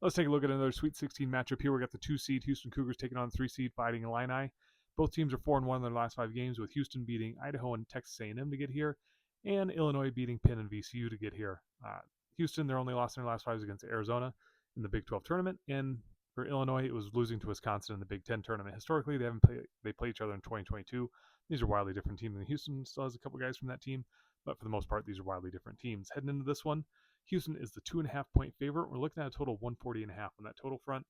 Let's take a look at another Sweet 16 matchup here. We got the 2 seed Houston Cougars taking on the 3 seed Fighting Illini. Both teams are 4-1 in their last 5 games, with Houston beating Idaho and Texas A&M to get here, and Illinois beating Penn and VCU to get here. Houston, their only loss in their last 5 is against Arizona in the Big 12 tournament, and for Illinois, it was losing to Wisconsin in the Big 10 tournament. Historically, they play each other in 2022. These are wildly different teams, and Houston still has a couple guys from that team, but for the most part, these are wildly different teams. Heading into this one, Houston is the 2.5 point favorite. We're looking at a total of 140.5 on that total front.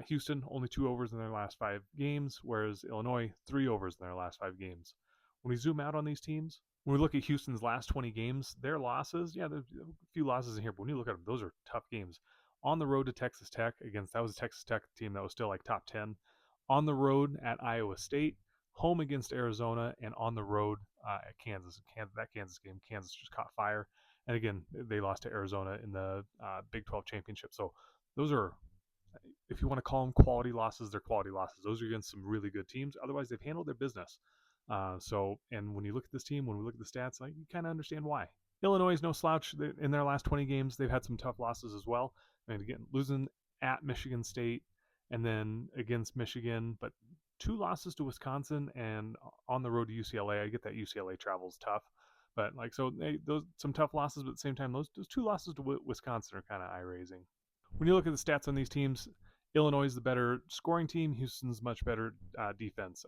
Houston, only 2 overs in their last 5 games, whereas Illinois, 3 overs in their last 5 games. When we zoom out on these teams, when we look at Houston's last 20 games, their losses, yeah, there's a few losses in here, but when you look at them, those are tough games. On the road to Texas Tech, that was a Texas Tech team that was still like top 10. On the road at Iowa State, home against Arizona, and on the road at Kansas. That Kansas game, Kansas just caught fire. And again, they lost to Arizona in the Big 12 championship. So those are, if you want to call them quality losses, they're quality losses. Those are against some really good teams. Otherwise, they've handled their business. And when you look at this team, when we look at the stats, like, you kind of understand why. Illinois is no slouch in their last 20 games. They've had some tough losses as well. And again, losing at Michigan State and then against Michigan, but 2 losses to Wisconsin and on the road to UCLA. I get that UCLA travel is tough, but like, so those some tough losses, but at the same time, those 2 losses to Wisconsin are kind of eye raising. When you look at the stats on these teams, Illinois is the better scoring team. Houston's much better defense.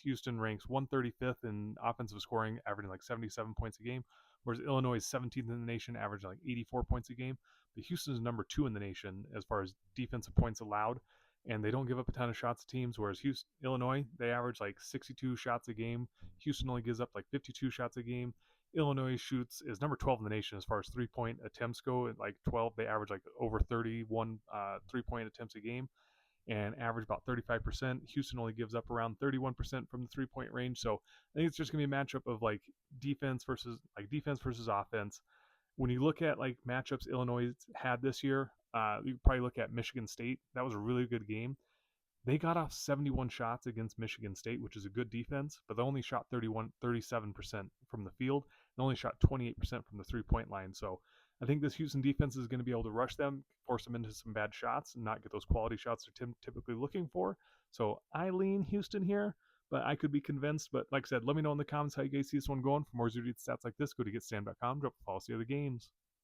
Houston ranks 135th in offensive scoring, averaging like 77 points a game, whereas Illinois is 17th in the nation, averaging like 84 points a game. But Houston is number 2 in the nation as far as defensive points allowed, and they don't give up a ton of shots to teams. Whereas Illinois, they average like 62 shots a game. Houston only gives up like 52 shots a game. Illinois shoots is number 12 in the nation as far as 3 point attempts go. At like 12, they average like over 31 3 point attempts a game and average about 35%. Houston only gives up around 31% from the 3 point range. So I think it's just gonna be a matchup of like defense versus offense. When you look at like matchups Illinois had this year, you probably look at Michigan State. That was a really good game. They got off 71 shots against Michigan State, which is a good defense, but they only shot 37% from the field. They only shot 28% from the 3 point line. So I think this Houston defense is going to be able to rush them, force them into some bad shots, and not get those quality shots they're typically looking for. So I lean Houston here, but I could be convinced. But like I said, let me know in the comments how you guys see this one going. For more Zooted stats like this, go to getstand.com. Drop a follow, see other games.